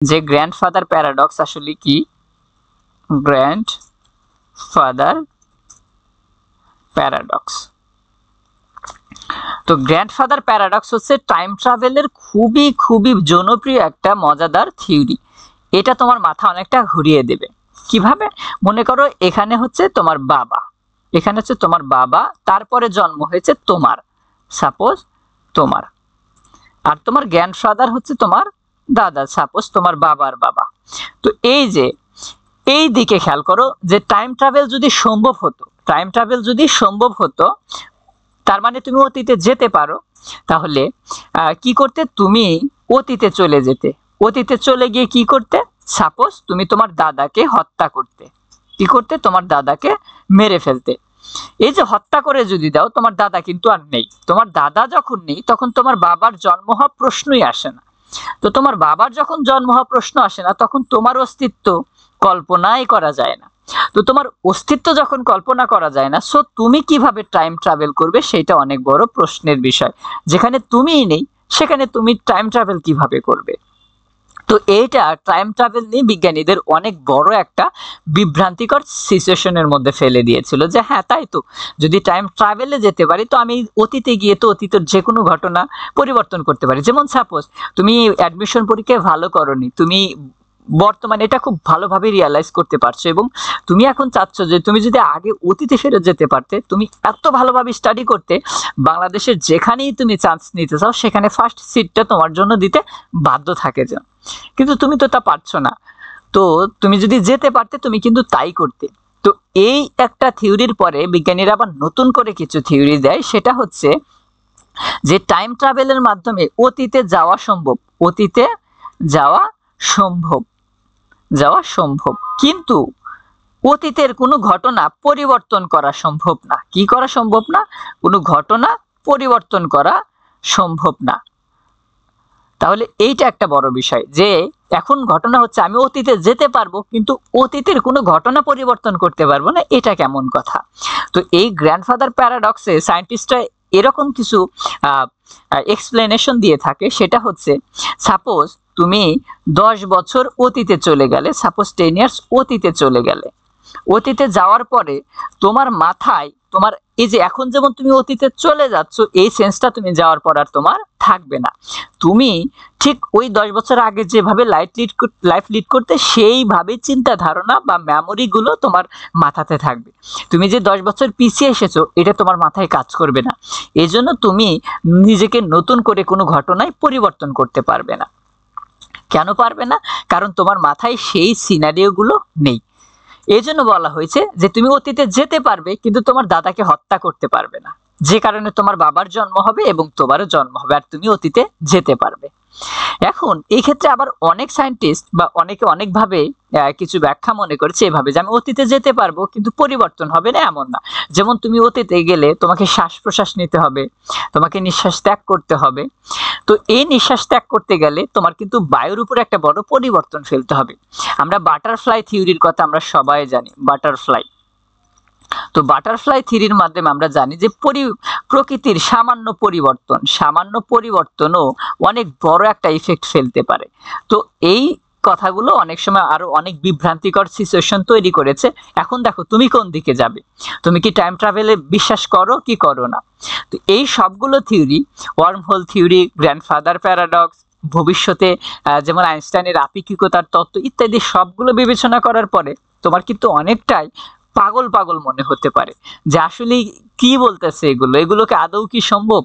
যে grandfather paradox আসলে কি, গ্র্যান্ডফাদার প্যারাডক্স। তো গ্র্যান্ডফাদার প্যারাডক্স হচ্ছে টাইম ট্রাভেলের খুবই খুবই জনপ্রিয় একটা মজাদার থিওরি। এটা তোমার মাথা অনেকটা ঘুরিয়ে দেবে। কিভাবে? মনে করো এখানে হচ্ছে তোমার বাবা, এখানে হচ্ছে তোমার বাবা, তারপরে জন্ম হয়েছে তোমার, সাপোজ তোমার, আর তোমার গ্র্যান্ডফাদার হচ্ছে তোমার দাদা, সাপোজ তোমার বাবার বাবা। তো এই যে এই দিকে খেয়াল করো যে টাইম ট্রাভেল যদি সম্ভব হতো, টাইম ট্রাভেল যদি সম্ভব হতো, তার মানে তুমি অতীতে যেতে পারো, তাহলে কি করতে? তুমি অতীতে চলে যেতে। অতীতে চলে গিয়ে কি করতে? সাপোজ তুমি তোমার দাদাকে হত্যা করতে। কি করতে? তোমার দাদাকে মেরে ফেলতে। এই যে হত্যা করে যদি দাও, তোমার দাদা কিন্তু আর নেই। তোমার দাদা যখন নেই তখন তোমার বাবার জন্ম হওয়া প্রশ্নই আসে না। তো তোমার বাবার যখন জন্ম হওয়া প্রশ্ন আসে না, তখন তোমার অস্তিত্ব কল্পনাই করা যায় না। তো তোমার অস্তিত্ব যখন কল্পনা করা যায় না, সো তুমি কিভাবে টাইম ট্রাভেল করবে সেটা অনেক বড় প্রশ্নের বিষয়। যেখানে তুমিই নেই সেখানে তুমি টাইম ট্রাভেল কিভাবে করবে? তো এইটা টাইম ট্রাভেল নিয়ে বিজ্ঞানীদের অনেক বড় একটা বিভ্রান্তিকর সিচুয়েশনের মধ্যে ফেলে দিয়েছিল যে হ্যাঁ তাই তো, যদি টাইম ট্রাভেলে যেতে পারি তো আমি অতীতে গিয়ে তো অতীতের যে কোনো ঘটনা পরিবর্তন করতে পারি। যেমন সাপোজ তুমি অ্যাডমিশন পরীক্ষায় ভালো করনি, তুমি বর্তমানে এটা খুব ভালোভাবে রিয়ালাইজ করতে পারছো এবং তুমি এখন চাচ্ছ যে তুমি যদি আগে অতীতে ফেরত যেতে পারতে, তুমি এত ভালোভাবে স্টাডি করতে, বাংলাদেশের যেখানেই তুমি চান্স নিতে চাও সেখানে ফার্স্ট সিটটা তোমার জন্য দিতে বাধ্য থাকে যে, কিন্তু তুমি তো তা পারছো না। তো তুমি যদি যেতে পারতে তুমি কিন্তু তাই করতে। তো এই একটা থিওরির পরে বিজ্ঞানীরা আবার নতুন করে কিছু থিওরি দেয়, সেটা হচ্ছে যে টাইম ট্রাভেলের মাধ্যমে অতীতে যাওয়া সম্ভব, অতীতে যাওয়া সম্ভব, যাওয়া সম্ভব, কিন্তু অতীতের কোনো ঘটনা পরিবর্তন করা সম্ভব না। কি করা সম্ভব না? কোনো ঘটনা পরিবর্তন করা সম্ভব না। তাহলে এইটা একটা বড় বিষয় যে এখন ঘটনা হচ্ছে আমি অতীতে যেতে পারবো কিন্তু অতীতের কোনো ঘটনা পরিবর্তন করতে পারবো না, এটা কেমন কথা? তো এই গ্র্যান্ডফাদার প্যারাডক্সে সায়েন্টিস্টরা এরকম কিছু এক্সপ্লেনেশন দিয়ে থাকে, সেটা হচ্ছে সাপোজ তুমি 10 বছর অতীতে চলে গেলে, সাপোজ 10 ইয়ার্স অতীতে চলে গেলে, অতীতে যাওয়ার পরে তোমার মাথায় তোমার এই যে এখন যেমন তুমি অতীতে চলে যাচ্ছ, এই সেন্সটা তুমি যাওয়ার পর আর তোমার থাকবে না। তুমি ঠিক ওই 10 বছর আগে যেভাবে লাইফ লিড করতে সেইভাবে চিন্তা ধারণা বা মেমোরি গুলো তোমার মাথাতে থাকবে। তুমি যে 10 বছর পিছিয়ে এসেছো এটা তোমার মাথায় কাজ করবে না। এজন্য তুমি নিজেকে নতুন করে কোনো ঘটনায় পরিবর্তন করতে পারবে না। কেন পারবে না? কারণ তোমার মাথায় সেই সিনারিও গুলো নেই। এই জন্য বলা হয়েছে যে তুমি অতীতে যেতে পারবে কিন্তু তোমার দাদাকে হত্যা করতে পারবে না, যে কারণে তোমার বাবার জন্ম হবে এবং তোমারও জন্ম হবে আর তুমি অতীতে যেতে পারবে। এখন এই ক্ষেত্রে আবার অনেক সায়েন্টিস্ট বা অনেকে অনেকভাবে কিছু ব্যাখ্যা মনে করেছে এভাবে যে আমি অতীতে যেতে পারবো কিন্তু পরিবর্তন হবে না, এমন না। যেমন তুমি অতীতে গেলে তোমাকে শ্বাস প্রশ্বাস নিতে হবে, তোমাকে নিঃশ্বাস ত্যাগ করতে হবে। তো এই নিঃশ্বাস ত্যাগ করতে গেলে তোমার কিন্তু বায়ুর উপর একটা বড় পরিবর্তন ফেলতে হবে। আমরা বাটারফ্লাই থিওরির কথা আমরা সবাই জানি, বাটারফ্লাই। তো বাটারফ্লাই থিওরির মাধ্যমে আমরা জানি যে প্রকৃতির সামান্য পরিবর্তনও অনেক বড় একটা ইফেক্ট ফেলতে পারে। তো এই কথাগুলো অনেক সময় আরো অনেক বিভ্রান্তিকর সিচুয়েশন তৈরি করেছে। এখন দেখো তুমি কোন দিকে যাবে, তুমি কি টাইম ট্রাভেলে বিশ্বাস করো কি করো না? তো এই সবগুলো theory, wormhole theory, grandfather paradox, ভবিষ্যতে যেমন আইনস্টাইনের আপেক্ষিকতার তত্ত্ব ইত্যাদি সবগুলো বিবেচনা করার পরে তোমার কিন্তু অনেকটাই পাগল পাগল মনে হতে পারে যে আসলে কি বলতেছে এগুলোকে আদৌ কি সম্ভব?